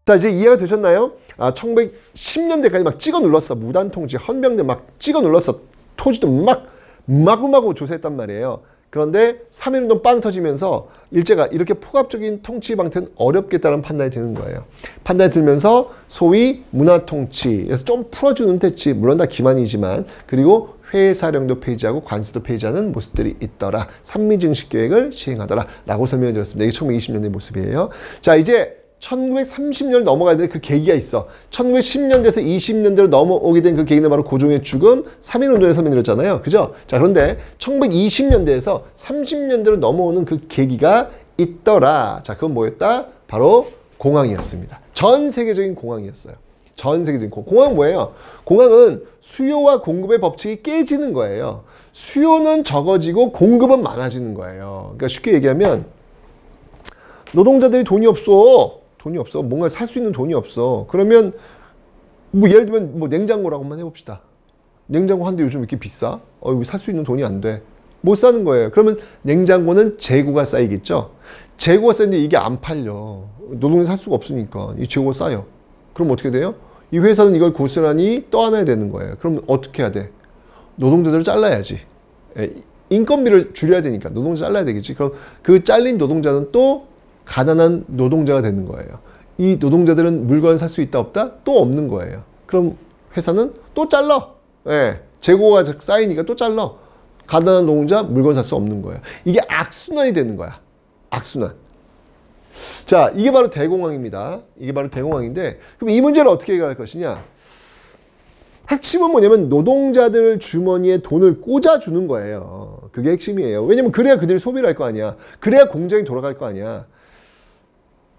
자, 이제 이해가 되셨나요? 1910년대까지 막 찍어 눌렀어. 무단통치, 헌병대 막 찍어 눌렀어. 토지도 막 마구마구 조사했단 말이에요. 그런데 3.1운동 빵 터지면서 일제가 이렇게 포괄적인 통치 방태는 어렵겠다는 판단이 드는 거예요. 판단이 들면서 소위 문화통치에서 좀 풀어주는 대치, 물론 다 기만이지만, 그리고 회사령도 폐지하고 관세도 폐지하는 모습들이 있더라. 산미증식 계획을 시행하더라. 라고 설명해 드렸습니다. 이게 1920년대 모습이에요. 자, 이제 1930년을 넘어가야 될 그 계기가 있어. 1910년대에서 20년대로 넘어오게 된 그 계기는 바로 고종의 죽음, 3.1운동에 설명드렸잖아요. 그죠? 자, 그런데 1920년대에서 30년대로 넘어오는 그 계기가 있더라. 자, 그건 뭐였다? 바로 공황이었습니다. 전 세계적인 공황이었어요. 전 세계적인 공황은 뭐예요? 공황은 수요와 공급의 법칙이 깨지는 거예요. 수요는 적어지고 공급은 많아지는 거예요. 그러니까 쉽게 얘기하면 노동자들이 돈이 없어. 뭔가 살 수 있는 돈이 없어. 그러면 뭐 예를 들면 뭐 냉장고라고만 해봅시다. 냉장고 한 대 요즘 왜 이렇게 비싸? 살 수 있는 돈이 안 돼. 못 사는 거예요. 그러면 냉장고는 재고가 쌓이겠죠. 재고가 쌓이는데 이게 안 팔려. 노동자 살 수가 없으니까 이 재고가 쌓여. 그럼 어떻게 돼요? 이 회사는 이걸 고스란히 떠안아야 되는 거예요. 그럼 어떻게 해야 돼? 노동자들을 잘라야지. 인건비를 줄여야 되니까 노동자 잘라야 되겠지. 그럼 그 잘린 노동자는 또 가난한 노동자가 되는 거예요. 이 노동자들은 물건을 살 수 있다 없다? 또 없는 거예요. 그럼 회사는 또 잘라. 재고가 쌓이니까 또 잘라. 가난한 노동자 물건 살 수 없는 거예요. 이게 악순환이 되는 거야. 악순환. 자, 이게 바로 대공황입니다. 이게 바로 대공황인데, 그럼 이 문제를 어떻게 해결할 것이냐? 핵심은 뭐냐면 노동자들 주머니에 돈을 꽂아주는 거예요. 그게 핵심이에요. 왜냐면 그래야 그들이 소비를 할 거 아니야. 그래야 공장이 돌아갈 거 아니야.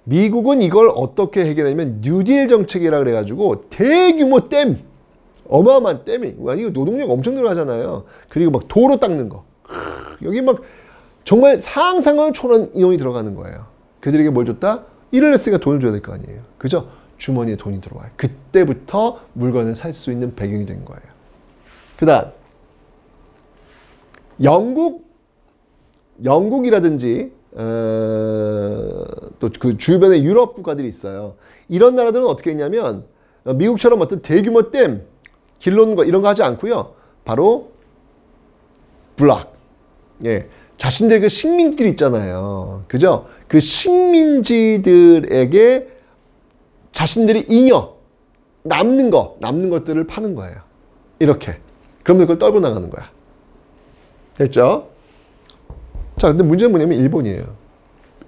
미국은 이걸 어떻게 해결하냐면 뉴딜 정책이라 그래가지고 대규모 댐, 어마어마한 댐이, 이거 노동력 엄청 들어가잖아요. 그리고 막 도로 닦는 거, 여기 막 정말 상상을 초월한 인원이 들어가는 거예요. 그들에게 뭘 줬다? 일을 했으니까 돈을 줘야 될 거 아니에요. 그죠? 주머니에 돈이 들어와요. 그때부터 물건을 살 수 있는 배경이 된 거예요. 그 다음 영국이라든지 또 그 주변에 유럽 국가들이 있어요. 이런 나라들은 어떻게 했냐면 미국처럼 어떤 대규모 댐, 길 놓는 거 이런 거 하지 않고요. 바로 블락. 자신들 그 식민지들 있잖아요. 그죠? 그 식민지들에게 자신들이 잉여, 남는 것들을 파는 거예요. 이렇게. 그러면 그걸 떨고 나가는 거야. 됐죠? 자, 근데 문제는 뭐냐면 일본이에요.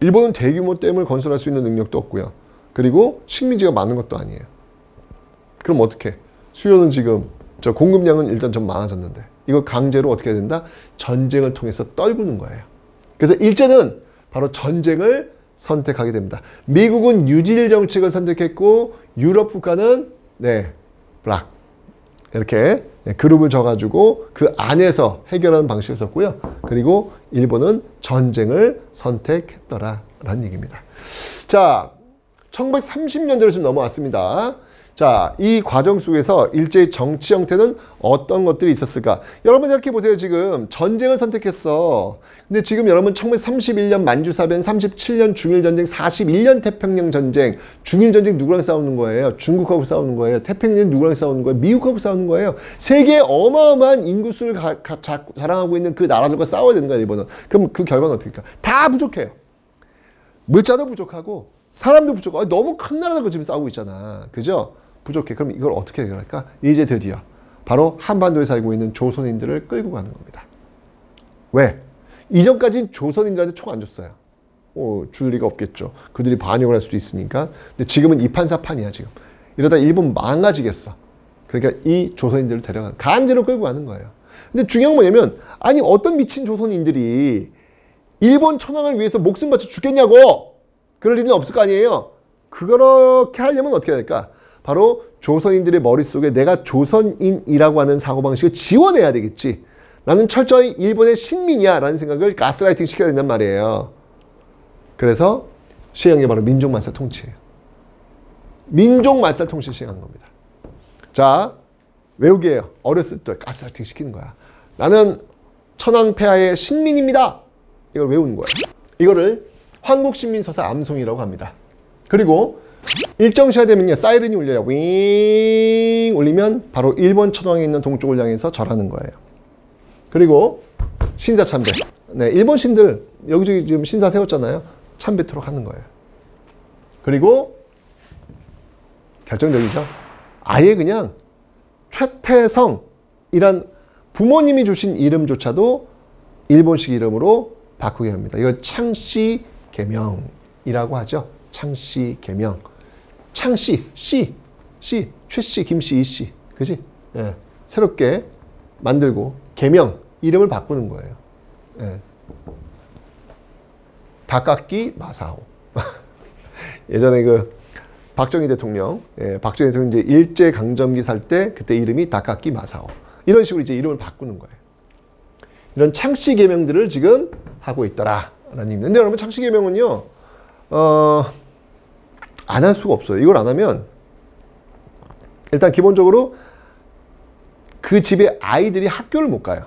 일본은 대규모 댐을 건설할 수 있는 능력도 없고요. 그리고 식민지가 많은 것도 아니에요. 그럼 어떻게? 수요는 지금, 공급량은 일단 좀 많아졌는데 이걸 강제로 어떻게 해야 된다? 전쟁을 통해서 떨구는 거예요. 그래서 일제는 바로 전쟁을 선택하게 됩니다. 미국은 뉴딜 정책을 선택했고 유럽 국가는 블락 이렇게 그룹을 져가지고 그 안에서 해결하는 방식을 썼고요. 그리고 일본은 전쟁을 선택했더라라는 얘기입니다. 자, 1930년대로 좀 넘어왔습니다. 자, 이 과정 속에서 일제의 정치 형태는 어떤 것들이 있었을까? 여러분 생각해 보세요. 지금 전쟁을 선택했어. 근데 지금 여러분 1931년 만주사변, 37년 중일전쟁, 41년 태평양 전쟁, 중일전쟁 누구랑 싸우는 거예요? 중국하고 싸우는 거예요? 태평양 누구랑 싸우는 거예요? 미국하고 싸우는 거예요? 세계에 어마어마한 인구수를 자랑하고 있는 그 나라들과 싸워야 되는 거예요, 일본은. 그럼 그 결과는 어떻게 될까? 다 부족해요. 물자도 부족하고 사람도 부족하고 너무 큰 나라들과 지금 싸우고 있잖아. 그죠? 부족해. 그럼 이걸 어떻게 해결할까? 이제 드디어 바로 한반도에 살고 있는 조선인들을 끌고 가는 겁니다. 왜? 이전까지는 조선인들한테 총 안 줬어요. 줄 리가 없겠죠. 그들이 반역을 할 수도 있으니까. 근데 지금은 이판사판이야, 지금. 이러다 일본 망가지겠어. 그러니까 이 조선인들을 데려가 강제로 끌고 가는 거예요. 근데 중요한 건 뭐냐면, 아니 어떤 미친 조선인들이 일본 천황을 위해서 목숨 바쳐 죽겠냐고! 그럴 일은 없을 거 아니에요. 그렇게 하려면 어떻게 해야 될까? 바로 조선인들의 머릿속에 내가 조선인이라고 하는 사고방식을 지원해야 되겠지. 나는 철저히 일본의 식민이야 라는 생각을 가스라이팅 시켜야 된단 말이에요. 그래서 시행한 게 바로 민족말살 통치예요. 민족말살 통치 시행한 겁니다. 자, 외우기예요. 어렸을 때 가스라이팅 시키는 거야. 나는 천황폐하의 신민입니다. 이걸 외우는 거예요. 이거를 한국신민서사 암송이라고 합니다. 그리고 일정 시간 되면요 사이렌이 울려요. 윙 울리면 바로 일본 천황에 있는 동쪽을 향해서 절하는 거예요. 그리고 신사 참배. 네, 일본 신들 여기저기 지금 신사 세웠잖아요. 참배토록 하는 거예요. 그리고 결정적이죠. 아예 그냥 최태성이란 부모님이 주신 이름조차도 일본식 이름으로 바꾸게 합니다. 이걸 창씨 개명이라고 하죠. 창씨 개명. 창씨, 씨, 최씨, 김씨, 이씨. 그지? 예. 새롭게 만들고 개명, 이름을 바꾸는 거예요. 예. 다카키 마사오. 예전에 그 박정희 대통령, 박정희 대통령 이제 일제 강점기 살 때 그때 이름이 다카키 마사오. 이런 식으로 이제 이름을 바꾸는 거예요. 이런 창씨 개명들을 지금 하고 있더라라는 의미입니다. 근데 여러분 창씨 개명은요, 안 할 수가 없어요. 이걸 안 하면 일단 기본적으로 그 집의 아이들이 학교를 못 가요.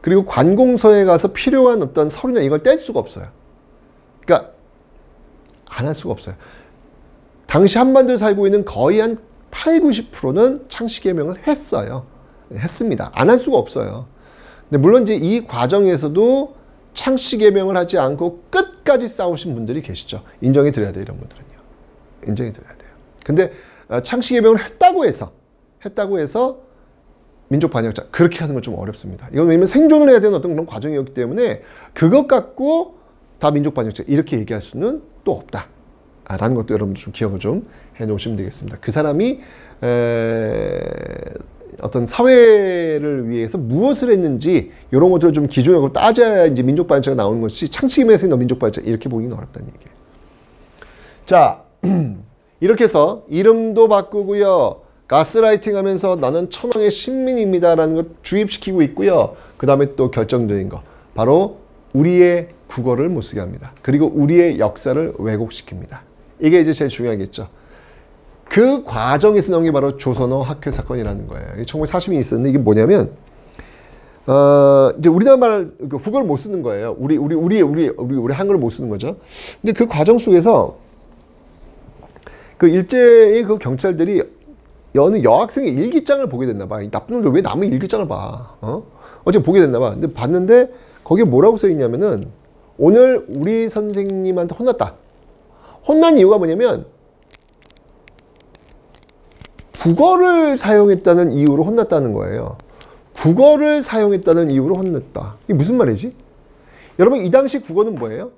그리고 관공서에 가서 필요한 어떤 서류나 이걸 뗄 수가 없어요. 그러니까 안 할 수가 없어요. 당시 한반도에 살고 있는 거의 한 8, 90%는 창씨 개명을 했어요. 했습니다. 안 할 수가 없어요. 근데 물론 이제 이 과정에서도 창씨 개명을 하지 않고 끝까지 싸우신 분들이 계시죠. 인정해 드려야 돼요. 이런 분들은요. 인정해 드려야 돼요. 근데 창씨 개명을 했다고 해서 민족 반역자 그렇게 하는 건 좀 어렵습니다. 이건 왜냐면 생존을 해야 되는 어떤 그런 과정이었기 때문에 그것 갖고 다 민족 반역자 이렇게 얘기할 수는 또 없다. 라는 것도 여러분들 좀 기억을 좀 해놓으시면 되겠습니다. 그 사람이 어떤 사회를 위해서 무엇을 했는지 이런 것들을 좀 기준으로 따져야 이제 민족 반역자가 나오는 것이 창씨 개명에서 있는 민족 반역자 이렇게 보기는 어렵다는 얘기예요. 자, 이렇게 해서 이름도 바꾸고요. 가스라이팅 하면서 나는 천황의 신민입니다라는 것 주입시키고 있고요. 그 다음에 또 결정적인 거. 바로 우리의 국어를 못 쓰게 합니다. 그리고 우리의 역사를 왜곡시킵니다. 이게 이제 제일 중요하겠죠. 그 과정에서 나온 게 바로 조선어 학회 사건이라는 거예요. 1940년이 있었는데 이게 뭐냐면, 이제 우리나라 말, 국어를 못 쓰는 거예요. 우리 한글을 못 쓰는 거죠. 근데 그 과정 속에서 그 일제의 그 경찰들이 어느 여학생의 일기장을 보게 됐나 봐. 나쁜 놈들 왜 남의 일기장을 봐? 어제 보게 됐나 봐. 근데 봤는데 거기에 뭐라고 써 있냐면은 오늘 우리 선생님한테 혼났다. 혼난 이유가 뭐냐면 국어를 사용했다는 이유로 혼났다는 거예요. 국어를 사용했다는 이유로 혼냈다. 이게 무슨 말이지? 여러분 이 당시 국어는 뭐예요?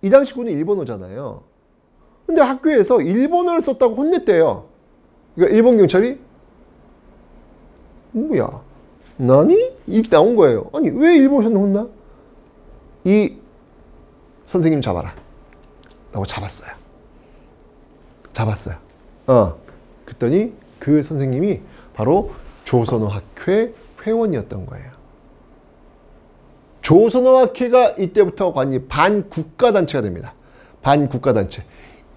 이 당시 국어는 일본어잖아요. 근데 학교에서 일본어를 썼다고 혼냈대요. 그러니까 일본 경찰이 뭐야? 나니? 이렇게 나온 거예요. 아니 왜 일본에서는 혼나? 이 선생님 잡아라 라고 잡았어요. 그랬더니 그 선생님이 바로 조선어학회 회원이었던 거예요. 조선어학회가 이때부터 완전히 반국가단체가 됩니다. 반국가단체.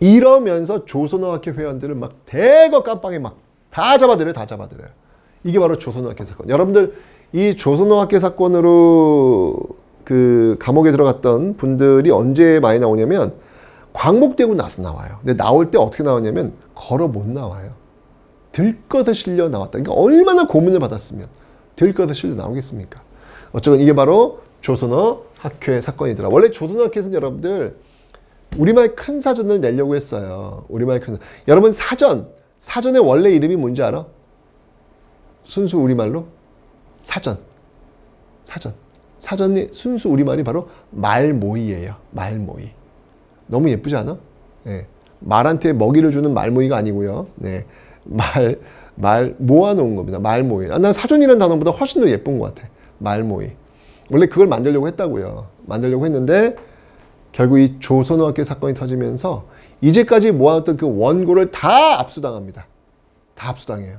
이러면서 조선어학회 회원들을 막 대거 깜빵에 막 다 잡아들여요. 이게 바로 조선어학회 사건. 여러분들 이 조선어학회 사건으로 그 감옥에 들어갔던 분들이 언제 많이 나오냐면 광복되고 나서 나와요. 근데 나올 때 어떻게 나오냐면 걸어 못 나와요. 들꺼서 실려 나왔다. 그러니까 얼마나 고문을 받았으면 들꺼서 실려 나오겠습니까? 어쩌면 이게 바로 조선어학회 사건이더라. 원래 조선어학회에서는 여러분들 우리말 큰 사전을 내려고 했어요. 우리말 큰 여러분 사전의 원래 이름이 뭔지 알아? 순수 우리말로 사전의 순수 우리말이 바로 말모이예요. 말모이. 너무 예쁘지 않아? 네. 말한테 먹이를 주는 말모이가 아니고요. 네. 말 모아놓은 겁니다. 말모이. 난 사전이라는 단어보다 훨씬 더 예쁜 것 같아. 말모이. 원래 그걸 만들려고 했다고요. 만들려고 했는데 결국 이 조선어학회 사건이 터지면서 이제까지 모아놨던 그 원고를 다 압수당합니다. 다 압수당해요.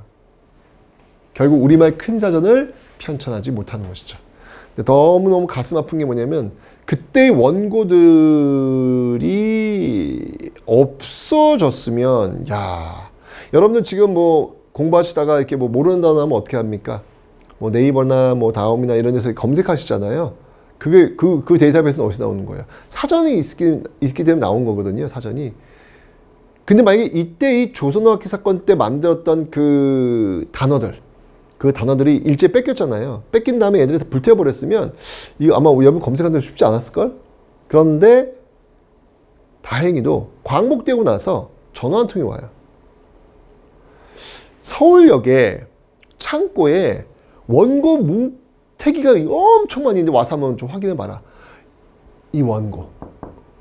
결국 우리말 큰 사전을 편찬하지 못하는 것이죠. 근데 너무너무 가슴 아픈 게 뭐냐면 그때의 원고들이 없어졌으면 여러분들 지금 뭐 공부하시다가 이렇게 뭐 모르는 단어 하면 어떻게 합니까? 뭐 네이버나 뭐 다음이나 이런 데서 검색하시잖아요. 그게 그 데이터베이스는 어디서 나오는 거예요? 사전이 있기 때문에 나온 거거든요. 사전이. 근데 만약에 이때 이 조선어학회 사건 때 만들었던 그 단어들이 일제히 뺏겼잖아요. 뺏긴 다음에 애들이 다 불태워버렸으면 이거 아마 여러분 검색하는 데 쉽지 않았을걸? 그런데 다행히도 광복되고 나서 전화 한 통이 와요. 서울역에 창고에 원고 뭉태기가 엄청 많이 있는데 와서 한번 좀 확인해봐라. 이 원고.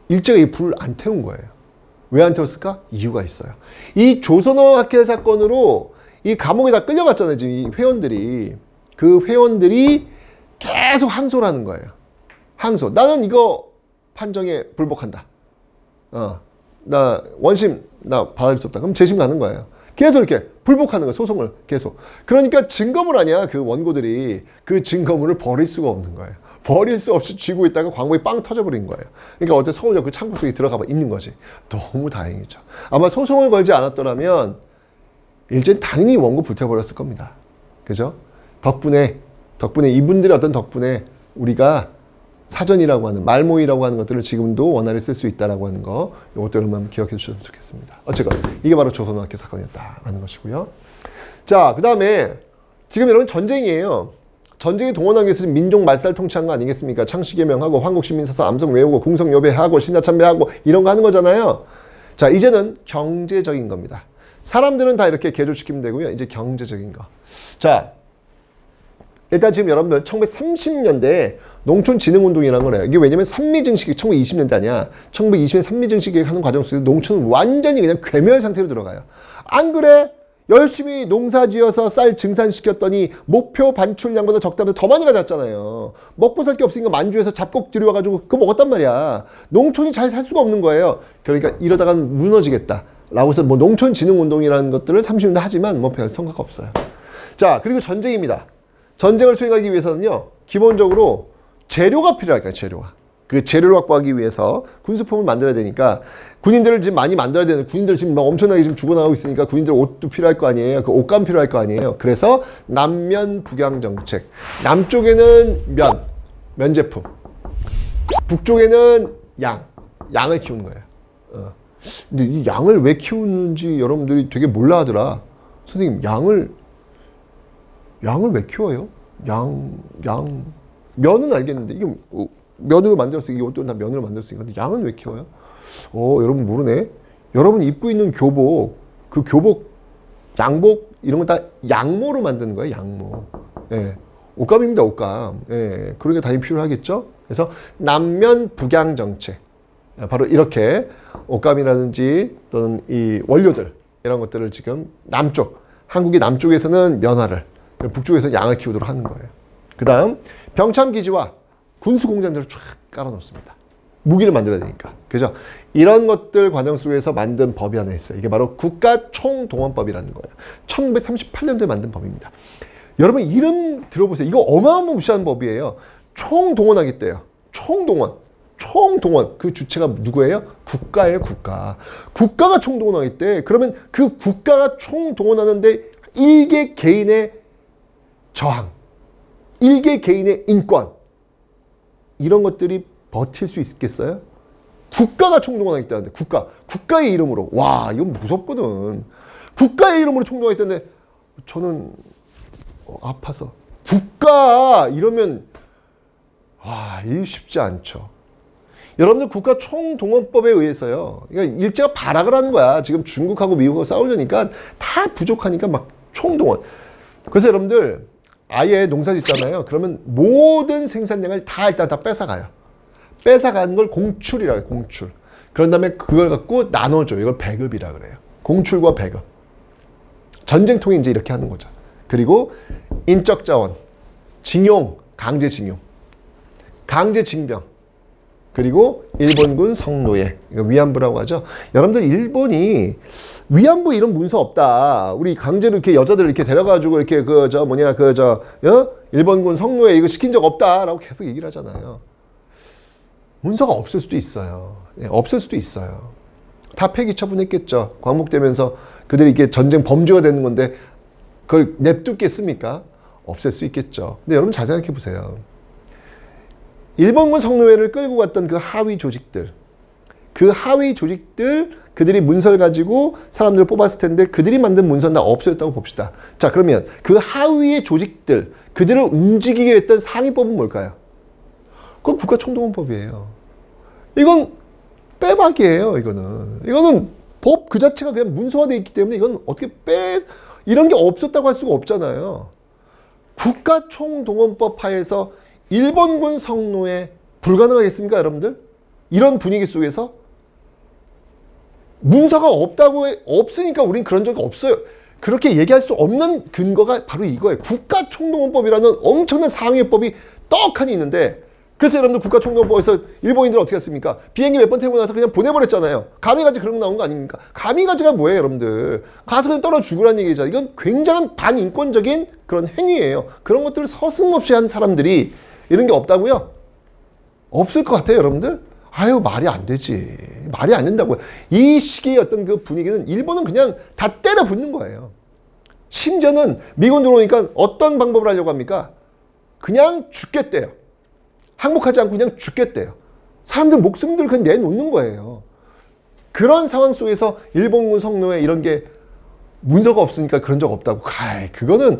일제가 이 불 안 태운 거예요. 왜 안 태웠을까? 이유가 있어요. 이 조선어학회 사건으로 이 감옥에 다 끌려갔잖아요. 지금 이 회원들이. 그 회원들이 계속 항소를 하는 거예요. 항소. 나는 이거 판정에 불복한다. 나 원심 나 받을 수 없다. 그럼 재심 가는 거예요. 계속 이렇게 불복하는 거예요. 소송을 계속. 그러니까 증거물 아니야. 그 원고들이 그 증거물을 버릴 수가 없는 거예요. 버릴 수 없이 쥐고 있다가 광고에 빵 터져버린 거예요. 그러니까 어제 서울역 그 창고 속에 들어가 있는 거지. 너무 다행이죠. 아마 소송을 걸지 않았더라면 일제는 당연히 원고 불태워버렸을 겁니다. 그죠? 덕분에 이분들의 어떤 덕분에 우리가 사전이라고 하는 말모이라고 하는 것들을 지금도 원활히 쓸 수 있다라고 하는 거, 이것도 여러분 기억해 주셨으면 좋겠습니다. 어쨌건 이게 바로 조선어학회 사건이었다라는 것이고요. 자, 그 다음에 지금 여러분 전쟁이에요. 전쟁에 동원하기 위해서 민족 말살 통치한 거 아니겠습니까? 창씨개명하고 황국시민사서 암송 외우고 궁성요배하고 신하참배하고 이런 거 하는 거잖아요. 자, 이제는 경제적인 겁니다. 사람들은 다 이렇게 개조시키면 되고요. 이제 경제적인 거. 자, 일단 지금 여러분들 1930년대에 농촌진흥운동이라는 걸 해요. 이게 왜냐면 산미증식이 1920년대 아니야. 1920년 산미증식이 하는 과정 속에서 농촌은 완전히 그냥 괴멸 상태로 들어가요. 안 그래? 열심히 농사 지어서 쌀 증산시켰더니 목표 반출량보다 적다면서 더 많이 가져왔잖아요. 먹고 살 게 없으니까 만주에서 잡곡 들여와가지고 그거 먹었단 말이야. 농촌이 잘 살 수가 없는 거예요. 그러니까 이러다간 무너지겠다 라고 해서 뭐 농촌진흥운동이라는 것들을 30년대 하지만 뭐 별 성과가 없어요. 자, 그리고 전쟁입니다. 전쟁을 수행하기 위해서는요, 기본적으로 재료가 필요할까요? 재료가. 그 재료를 확보하기 위해서 군수품을 만들어야 되니까 군인들을 지금 많이 만들어야 되는, 군인들 지금 막 엄청나게 지금 죽어나가고 있으니까 군인들 옷도 필요할 거 아니에요. 그 옷감 필요할 거 아니에요. 그래서 남면 북양 정책. 남쪽에는 면 제품. 북쪽에는 양을 키우는 거예요. 근데 이 양을 왜 키우는지 여러분들이 되게 몰라 하더라. 선생님, 양을 왜 키워요? 면은 알겠는데, 이게 면으로 만들었으니까, 이게 옷도 다 면으로 만들었으니까. 근데 양은 왜 키워요? 여러분 모르네? 여러분 입고 있는 교복, 그 교복, 양복, 이런 거 다 양모로 만드는 거예요, 양모. 예. 옷감입니다, 옷감. 예. 그런 게 당연히 필요하겠죠? 그래서 남면 북양 정책. 바로 이렇게 옷감이라든지 또는 이 원료들, 이런 것들을 지금 한국의 남쪽에서는 면화를, 북쪽에서 양을 키우도록 하는 거예요. 그 다음 병참기지와 군수공장들을 쫙 깔아놓습니다. 무기를 만들어야 되니까. 그죠? 이런 것들 과정 속에서 만든 법이 하나 있어요. 이게 바로 국가총동원법이라는 거예요. 1938년도에 만든 법입니다. 여러분 이름 들어보세요. 이거 어마어마무시한 법이에요. 총동원하겠대요. 총동원. 그 주체가 누구예요? 국가예요, 국가. 국가가 총동원하겠대. 그러면 그 국가가 총동원하는데 일개 개인의 저항, 일개 개인의 인권, 이런 것들이 버틸 수 있겠어요? 국가가 총동원하겠다는데, 국가의 이름으로. 와, 이건 무섭거든. 국가의 이름으로 총동원하겠다는데 저는 아파서. 국가 이러면 이게 쉽지 않죠. 여러분들 국가 총동원법에 의해서요, 그러니까 일제가 발악을 하는 거야. 지금 중국하고 미국하고 싸우려니까 다 부족하니까 막 총동원. 그래서 여러분들 아예 농사 짓잖아요. 그러면 모든 생산량을 일단 다 뺏어가요. 뺏어가는 걸 공출이라고 해요. 공출. 그런 다음에 그걸 갖고 나눠줘요. 이걸 배급이라 그래요. 공출과 배급. 전쟁통이 이제 이렇게 하는 거죠. 그리고 인적 자원, 징용, 강제징용, 강제징병, 그리고 일본군 성노예, 이거 위안부라고 하죠. 여러분들 일본이 위안부 이런 문서 없다. 우리 강제로 이렇게 여자들 이렇게 데려가지고 이렇게 일본군 성노예 이거 시킨 적 없다라고 계속 얘기를 하잖아요. 문서가 없을 수도 있어요. 없을 수도 있어요. 다 폐기 처분했겠죠. 광복되면서 그들이 이게 전쟁 범죄가 되는 건데 그걸 냅두겠습니까? 없앨 수 있겠죠. 근데 여러분 잘 생각해 보세요. 일본군 성노예를 끌고 갔던 그 하위 조직들, 그 하위 조직들, 그들이 문서를 가지고 사람들을 뽑았을 텐데 그들이 만든 문서는 다 없어졌다고 봅시다. 자, 그러면 그 하위의 조직들, 그들을 움직이게 했던 상위법은 뭘까요? 그건 국가총동원법이에요. 이건 빼박이에요. 이거는 법 그 자체가 그냥 문서화되어 있기 때문에 이건 어떻게 이런 게 없었다고 할 수가 없잖아요. 국가총동원법 하에서 일본군 성노예 불가능하겠습니까, 여러분들? 이런 분위기 속에서 문서가 없으니까 우린 그런 적이 없어요. 그렇게 얘기할 수 없는 근거가 바로 이거예요. 국가총동원법이라는 엄청난 상위법이 떡하니 있는데, 그래서 여러분들 국가총동원법에서 일본인들은 어떻게 했습니까? 비행기 몇 번 태우고 나서 그냥 보내버렸잖아요. 가미가지 그런 거 나온 거 아닙니까? 가미가지가 뭐예요, 여러분들? 가서 그냥 떨어 죽으라는 얘기잖아요. 이건 굉장한 반인권적인 그런 행위예요. 그런 것들을 서슴없이 한 사람들이 이런 게 없다고요? 없을 것 같아요, 여러분들? 아유, 말이 안 되지. 말이 안 된다고요. 이 시기의 어떤 그 분위기는 일본은 그냥 다 때려 붙는 거예요. 심지어는 미군 들어오니까 어떤 방법을 하려고 합니까? 그냥 죽겠대요. 항복하지 않고 그냥 죽겠대요. 사람들 목숨들 그냥 내놓는 거예요. 그런 상황 속에서 일본군 성노예 이런 게 문서가 없으니까 그런 적 없다고. 그거는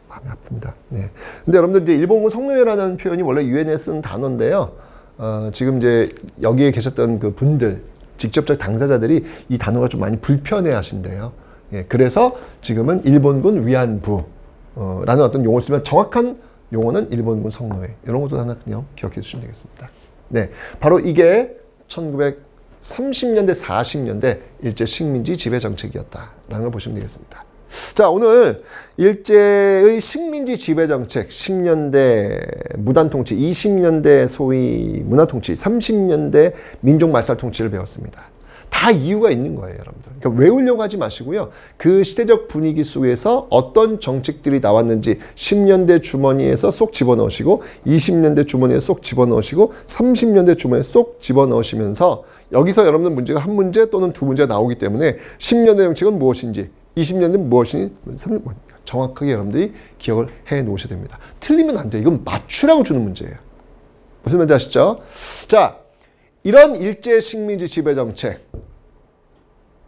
마음이 아픕니다. 네. 근데 여러분들 이제 일본군 성노예라는 표현이 원래 유엔에 쓴 단어인데요. 지금 이제 여기에 계셨던 그 분들, 직접적 당사자들이 이 단어가 좀 많이 불편해 하신대요. 예, 그래서 지금은 일본군 위안부 라는 어떤 용어를 쓰면 정확한 용어는 일본군 성노예. 이런 것도 하나 그냥 기억해 주시면 되겠습니다. 네, 바로 이게 1930년대, 40년대 일제 식민지 지배 정책이었다라는 걸 보시면 되겠습니다. 자, 오늘 일제의 식민지 지배 정책, 10년대 무단 통치, 20년대 소위 문화 통치, 30년대 민족 말살 통치를 배웠습니다. 다 이유가 있는 거예요, 여러분들. 그러니까 외우려고 하지 마시고요. 그 시대적 분위기 속에서 어떤 정책들이 나왔는지 10년대 주머니에서 쏙 집어넣으시고 20년대 주머니에 쏙 집어넣으시고 30년대 주머니에 쏙 집어넣으시면서 여기서 여러분들 문제가 한 문제 또는 두 문제가 나오기 때문에 10년대 정책은 무엇인지 20년대 무엇인지 정확하게 여러분들이 기억을 해 놓으셔야 됩니다. 틀리면 안 돼요. 이건 맞추라고 주는 문제예요. 무슨 말인지 아시죠? 자, 이런 일제 식민지 지배 정책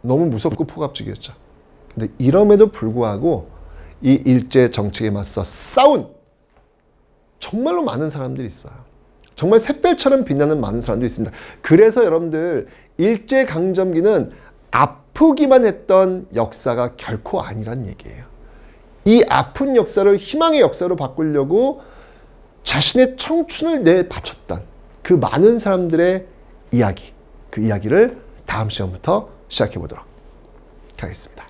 너무 무섭고 포갑적이었죠. 근데 이럼에도 불구하고 이 일제 정책에 맞서 싸운 정말로 많은 사람들이 있어요. 정말 샛별처럼 빛나는 많은 사람들이 있습니다. 그래서 여러분들 일제 강점기는 아프기만 했던 역사가 결코 아니란 얘기예요. 이 아픈 역사를 희망의 역사로 바꾸려고 자신의 청춘을 내바쳤던 그 많은 사람들의 이야기, 그 이야기를 다음 시간부터 시작해 보도록 하겠습니다.